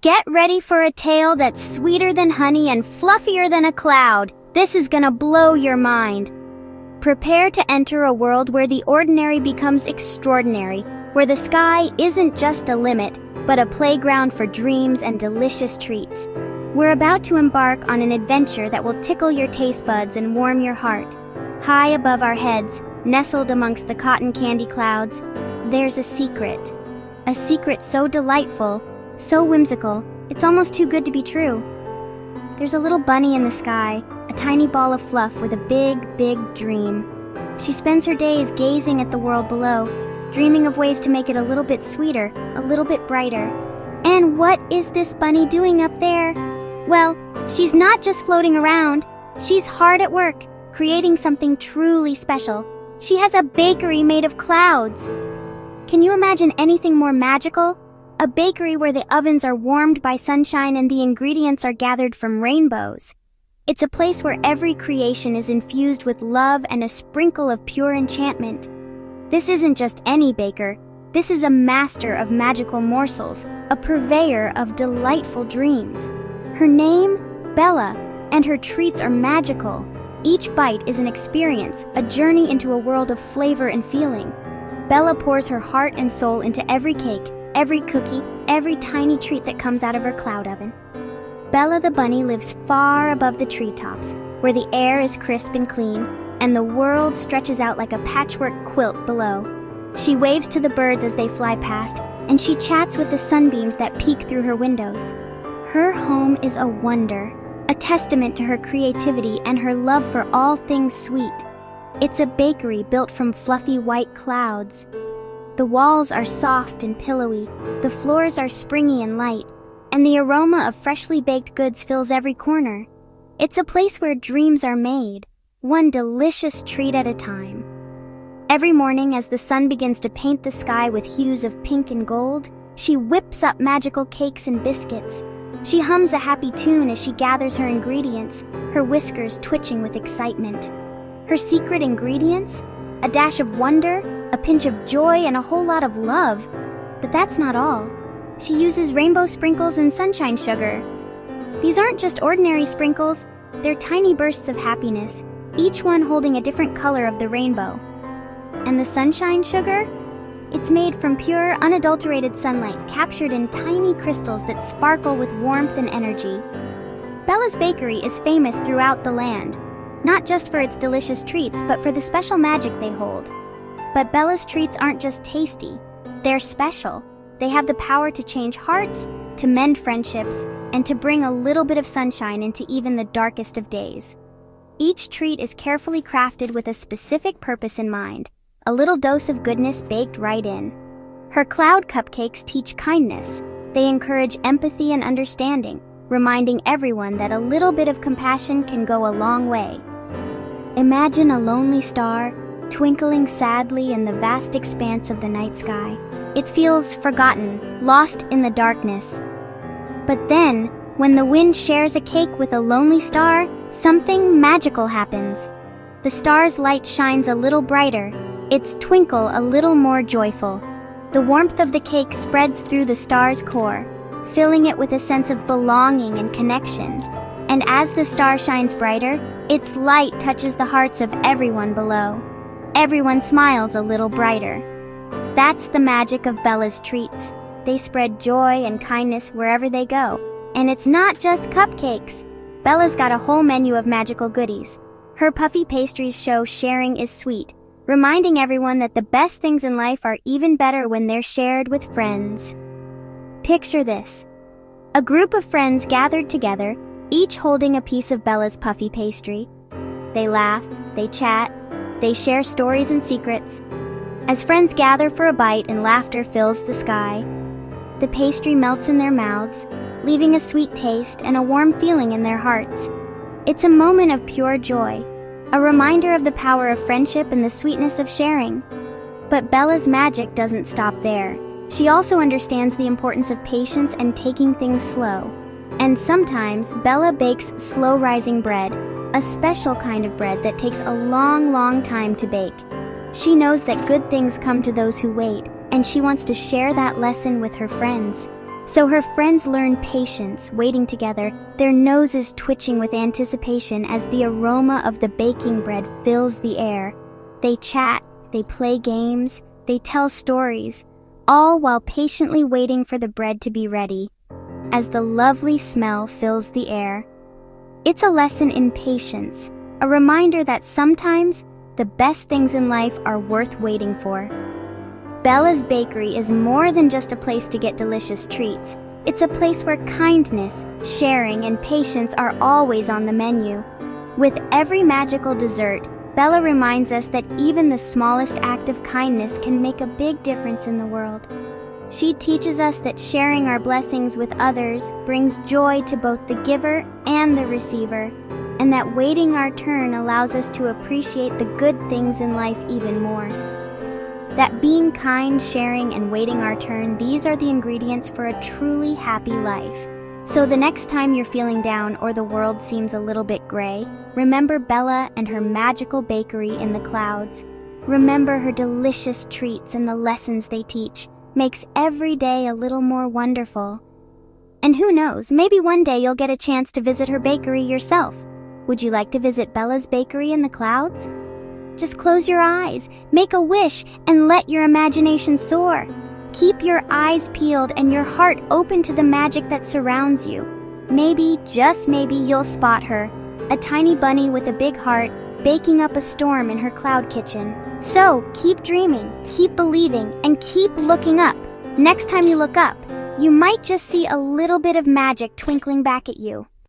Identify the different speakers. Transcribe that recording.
Speaker 1: Get ready for a tale that's sweeter than honey and fluffier than a cloud. This is gonna blow your mind. Prepare to enter a world where the ordinary becomes extraordinary, where the sky isn't just a limit, but a playground for dreams and delicious treats. We're about to embark on an adventure that will tickle your taste buds and warm your heart. High above our heads, nestled amongst the cotton candy clouds, there's a secret. A secret so delightful, so whimsical, it's almost too good to be true. There's a little bunny in the sky, a tiny ball of fluff with a big, big dream. She spends her days gazing at the world below, dreaming of ways to make it a little bit sweeter, a little bit brighter. And what is this bunny doing up there? Well, she's not just floating around. She's hard at work, creating something truly special. She has a bakery made of clouds. Can you imagine anything more magical? A bakery where the ovens are warmed by sunshine and the ingredients are gathered from rainbows. It's a place where every creation is infused with love and a sprinkle of pure enchantment. This isn't just any baker. This is a master of magical morsels, a purveyor of delightful dreams. Her name, Bella, and her treats are magical. Each bite is an experience, a journey into a world of flavor and feeling. Bella pours her heart and soul into every cake, every cookie, every tiny treat that comes out of her cloud oven. Bella the bunny lives far above the treetops, where the air is crisp and clean, and the world stretches out like a patchwork quilt below. She waves to the birds as they fly past, and she chats with the sunbeams that peek through her windows. Her home is a wonder, a testament to her creativity and her love for all things sweet. It's a bakery built from fluffy white clouds. The walls are soft and pillowy, the floors are springy and light, and the aroma of freshly baked goods fills every corner. It's a place where dreams are made, one delicious treat at a time. Every morning, as the sun begins to paint the sky with hues of pink and gold, she whips up magical cakes and biscuits. She hums a happy tune as she gathers her ingredients, her whiskers twitching with excitement. Her secret ingredients? A dash of wonder, a pinch of joy, and a whole lot of love. But that's not all. She uses rainbow sprinkles and sunshine sugar. These aren't just ordinary sprinkles, they're tiny bursts of happiness, each one holding a different color of the rainbow. And the sunshine sugar? It's made from pure, unadulterated sunlight captured in tiny crystals that sparkle with warmth and energy. Bella's Bakery is famous throughout the land, not just for its delicious treats, but for the special magic they hold. But Bella's treats aren't just tasty, they're special. They have the power to change hearts, to mend friendships, and to bring a little bit of sunshine into even the darkest of days. Each treat is carefully crafted with a specific purpose in mind, a little dose of goodness baked right in. Her cloud cupcakes teach kindness. They encourage empathy and understanding, reminding everyone that a little bit of compassion can go a long way. Imagine a lonely star twinkling sadly in the vast expanse of the night sky. It feels forgotten, lost in the darkness. But then, when the wind shares a cake with a lonely star, something magical happens. The star's light shines a little brighter, its twinkle a little more joyful. The warmth of the cake spreads through the star's core, filling it with a sense of belonging and connection. And as the star shines brighter, its light touches the hearts of everyone below. Everyone smiles a little brighter. That's the magic of Bella's treats. They spread joy and kindness wherever they go. And it's not just cupcakes. Bella's got a whole menu of magical goodies. Her puffy pastries show sharing is sweet, reminding everyone that the best things in life are even better when they're shared with friends. Picture this. A group of friends gathered together, each holding a piece of Bella's puffy pastry. They laugh, they chat, they share stories and secrets. As friends gather for a bite and laughter fills the sky, the pastry melts in their mouths, leaving a sweet taste and a warm feeling in their hearts. It's a moment of pure joy, a reminder of the power of friendship and the sweetness of sharing. But Bella's magic doesn't stop there. She also understands the importance of patience and taking things slow. And sometimes Bella bakes slow-rising bread, a special kind of bread that takes a long, long time to bake. She knows that good things come to those who wait, and she wants to share that lesson with her friends. So her friends learn patience, waiting together, their noses twitching with anticipation as the aroma of the baking bread fills the air. They chat, they play games, they tell stories, all while patiently waiting for the bread to be ready, as the lovely smell fills the air. It's a lesson in patience, a reminder that sometimes the best things in life are worth waiting for. Bella's Bakery is more than just a place to get delicious treats. It's a place where kindness, sharing, and patience are always on the menu. With every magical dessert, Bella reminds us that even the smallest act of kindness can make a big difference in the world. She teaches us that sharing our blessings with others brings joy to both the giver and the receiver, and that waiting our turn allows us to appreciate the good things in life even more. That being kind, sharing, and waiting our turn, these are the ingredients for a truly happy life. So the next time you're feeling down or the world seems a little bit gray, remember Bella and her magical bakery in the clouds. Remember her delicious treats and the lessons they teach. Makes every day a little more wonderful. And who knows, maybe one day you'll get a chance to visit her bakery yourself. Would you like to visit Bella's Bakery in the clouds? Just close your eyes, make a wish, and let your imagination soar. Keep your eyes peeled and your heart open to the magic that surrounds you. Maybe, just maybe, you'll spot her, a tiny bunny with a big heart, baking up a storm in her cloud kitchen. So, keep dreaming, keep believing, and keep looking up. Next time you look up, you might just see a little bit of magic twinkling back at you.